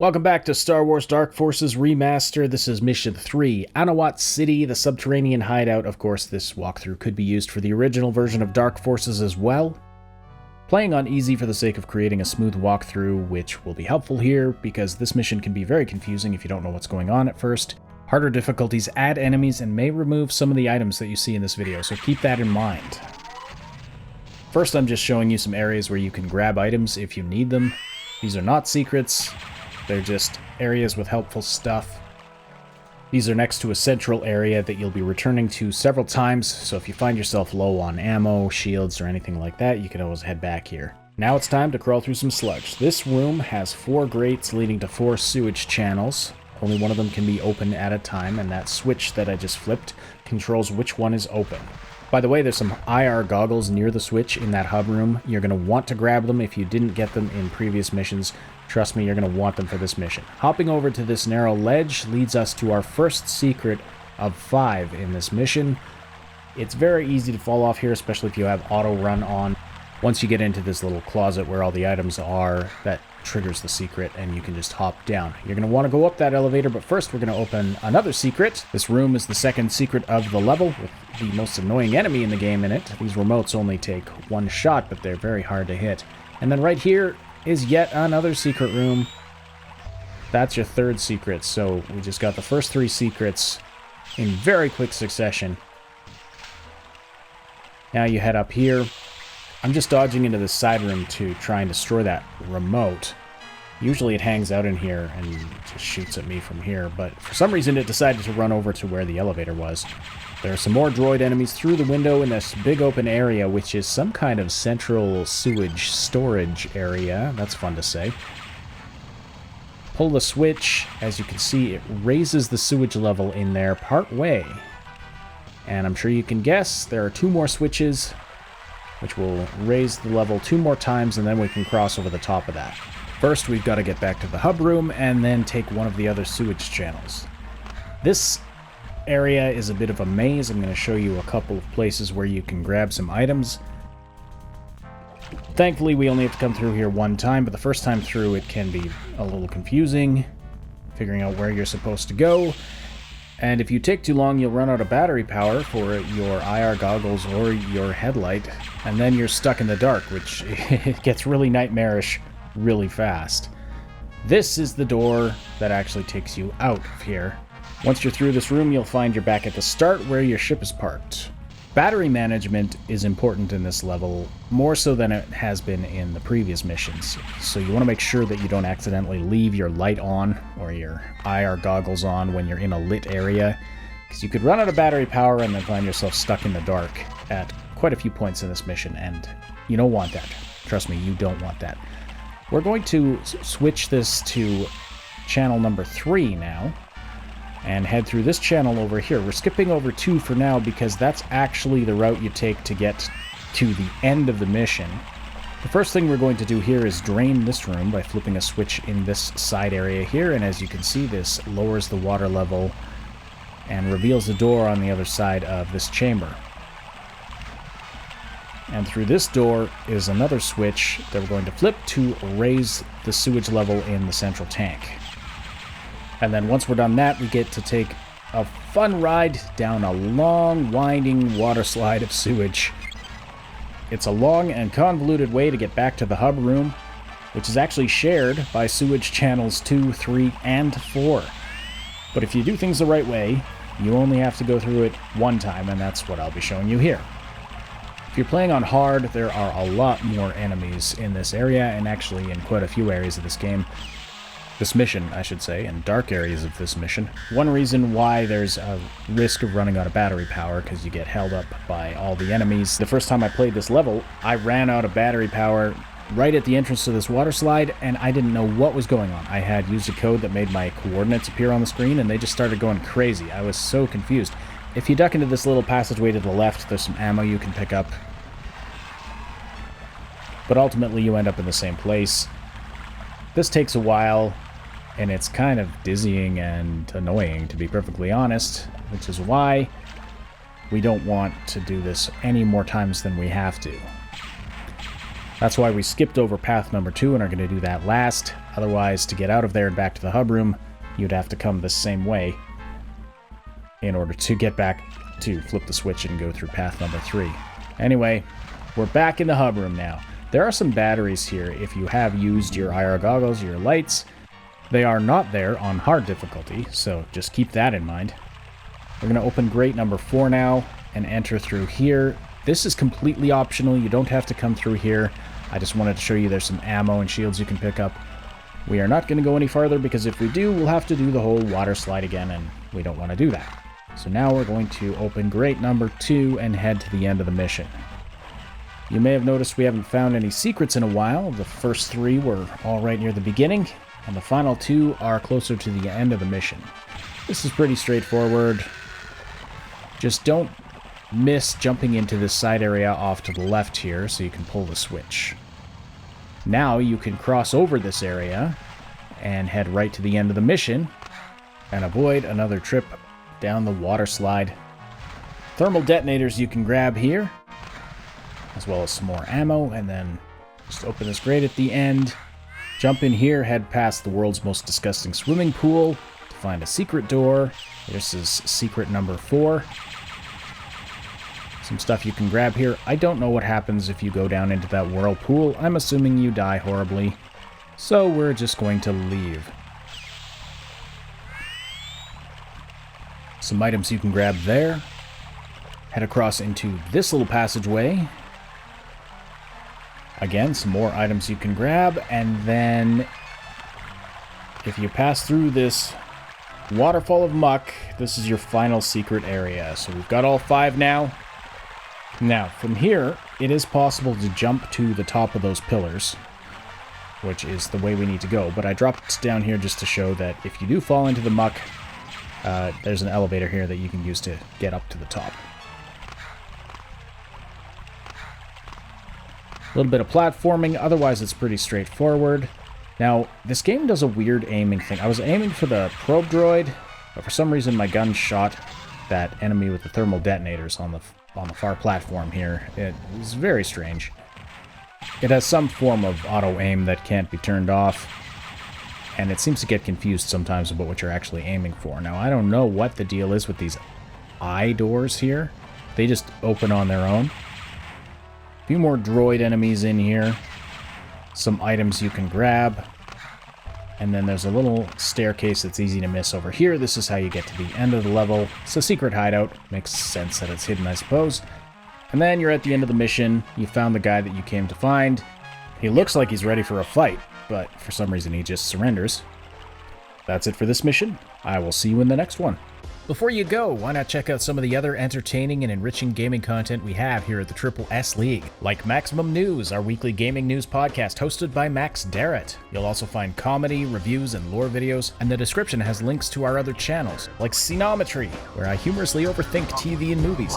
Welcome back to Star Wars Dark Forces Remaster. This is Mission 3, Anoat City, the Subterranean Hideout. Of course, this walkthrough could be used for the original version of Dark Forces as well. Playing on easy for the sake of creating a smooth walkthrough, which will be helpful here, because this mission can be very confusing if you don't know what's going on at first. Harder difficulties add enemies and may remove some of the items that you see in this video, so keep that in mind. First, I'm just showing you some areas where you can grab items if you need them. These are not secrets. They're just areas with helpful stuff. These are next to a central area that you'll be returning to several times, so if you find yourself low on ammo, shields, or anything like that, you can always head back here. Now it's time to crawl through some sludge. This room has 4 grates leading to 4 sewage channels. Only one of them can be open at a time, and that switch that I just flipped controls which one is open. By the way, there's some IR goggles near the switch in that hub room. You're going to want to grab them if you didn't get them in previous missions. Trust me, you're going to want them for this mission. Hopping over to this narrow ledge leads us to our first secret of 5 in this mission. It's very easy to fall off here, especially if you have auto run on. Once you get into this little closet where all the items are, that triggers the secret and you can just hop down. You're going to want to go up that elevator, but first we're going to open another secret. This room is the second secret of the level, with the most annoying enemy in the game in it. These remotes only take 1 shot, but they're very hard to hit. And then right here is yet another secret room. That's your third secret, so we just got the first 3 secrets in very quick succession. Now you head up here. I'm just dodging into this side room to try and destroy that remote. Usually it hangs out in here and just shoots at me from here, but for some reason it decided to run over to where the elevator was. There are some more droid enemies through the window in this big open area, which is some kind of central sewage storage area. That's fun to say. Pull the switch. As you can see, it raises the sewage level in there part way. And I'm sure you can guess, there are 2 more switches, which will raise the level 2 more times, and then we can cross over the top of that. First, we've got to get back to the hub room, and then take one of the other sewage channels. This area is a bit of a maze. I'm going to show you a couple of places where you can grab some items. Thankfully, we only have to come through here 1 time, but the first time through it can be a little confusing, figuring out where you're supposed to go. And if you take too long, you'll run out of battery power for your IR goggles or your headlight, and then you're stuck in the dark, which it gets really nightmarish really fast. This is the door that actually takes you out of here. Once you're through this room, you'll find you're back at the start where your ship is parked. Battery management is important in this level, more so than it has been in the previous missions. So you want to make sure that you don't accidentally leave your light on or your IR goggles on when you're in a lit area, because you could run out of battery power and then find yourself stuck in the dark at quite a few points in this mission, and you don't want that. Trust me, you don't want that. We're going to switch this to channel number 3 now, and head through this channel over here. We're skipping over 2 for now because that's actually the route you take to get to the end of the mission. The first thing we're going to do here is drain this room by flipping a switch in this side area here, and as you can see, this lowers the water level and reveals the door on the other side of this chamber. And through this door is another switch that we're going to flip to raise the sewage level in the central tank. And then once we're done that, we get to take a fun ride down a long, winding water slide of sewage. It's a long and convoluted way to get back to the hub room, which is actually shared by sewage channels 2, 3, and 4. But if you do things the right way, you only have to go through it 1 time, and that's what I'll be showing you here. If you're playing on hard, there are a lot more enemies in this area, and actually in quite a few areas of this game. This mission, I should say, and dark areas of this mission. One reason why there's a risk of running out of battery power, because you get held up by all the enemies. The first time I played this level, I ran out of battery power right at the entrance to this water slide, and I didn't know what was going on. I had used a code that made my coordinates appear on the screen, and they just started going crazy. I was so confused. If you duck into this little passageway to the left, there's some ammo you can pick up. But ultimately, you end up in the same place. This takes a while, and it's kind of dizzying and annoying, to be perfectly honest, which is why we don't want to do this any more times than we have to. That's why we skipped over path number 2 and are going to do that last. Otherwise, to get out of there and back to the hub room, you'd have to come the same way in order to get back to flip the switch and go through path number 3. Anyway, we're back in the hub room now. There are some batteries here if you have used your IR goggles, your lights. They are not there on hard difficulty, so just keep that in mind. We're going to open grate number 4 now and enter through here. This is completely optional. You don't have to come through here. I just wanted to show you there's some ammo and shields you can pick up. We are not going to go any farther because if we do, we'll have to do the whole water slide again, and we don't want to do that. So now we're going to open grate number 2 and head to the end of the mission. You may have noticed we haven't found any secrets in a while. The first 3 were all right near the beginning, and the final 2 are closer to the end of the mission. This is pretty straightforward. Just don't miss jumping into this side area off to the left here so you can pull the switch. Now you can cross over this area and head right to the end of the mission and avoid another trip down the water slide. Thermal detonators you can grab here, as well as some more ammo, and then just open this grate at the end. Jump in here, head past the world's most disgusting swimming pool to find a secret door. This is secret number 4. Some stuff you can grab here. I don't know what happens if you go down into that whirlpool. I'm assuming you die horribly. So we're just going to leave. Some items you can grab there. Head across into this little passageway. Again, some more items you can grab. And then if you pass through this waterfall of muck, this is your final secret area. So we've got all 5 now. Now, from here, it is possible to jump to the top of those pillars, which is the way we need to go. But I dropped down here just to show that if you do fall into the muck, there's an elevator here that you can use to get up to the top. A little bit of platforming, otherwise it's pretty straightforward. Now, this game does a weird aiming thing. I was aiming for the probe droid, but for some reason my gun shot that enemy with the thermal detonators on the far platform here. It was very strange. It has some form of auto-aim that can't be turned off, and it seems to get confused sometimes about what you're actually aiming for. Now, I don't know what the deal is with these eye doors here. They just open on their own. A few more droid enemies in here. Some items you can grab. And then there's a little staircase that's easy to miss over here. This is how you get to the end of the level. It's a secret hideout. Makes sense that it's hidden, I suppose. And then you're at the end of the mission. You found the guy that you came to find. He looks like he's ready for a fight, but for some reason he just surrenders. That's it for this mission. I will see you in the next one. Before you go, why not check out some of the other entertaining and enriching gaming content we have here at the Triple S League, like Maximum News, our weekly gaming news podcast hosted by Max Darrett. You'll also find comedy, reviews, and lore videos, and the description has links to our other channels, like Scenometry, where I humorously overthink TV and movies.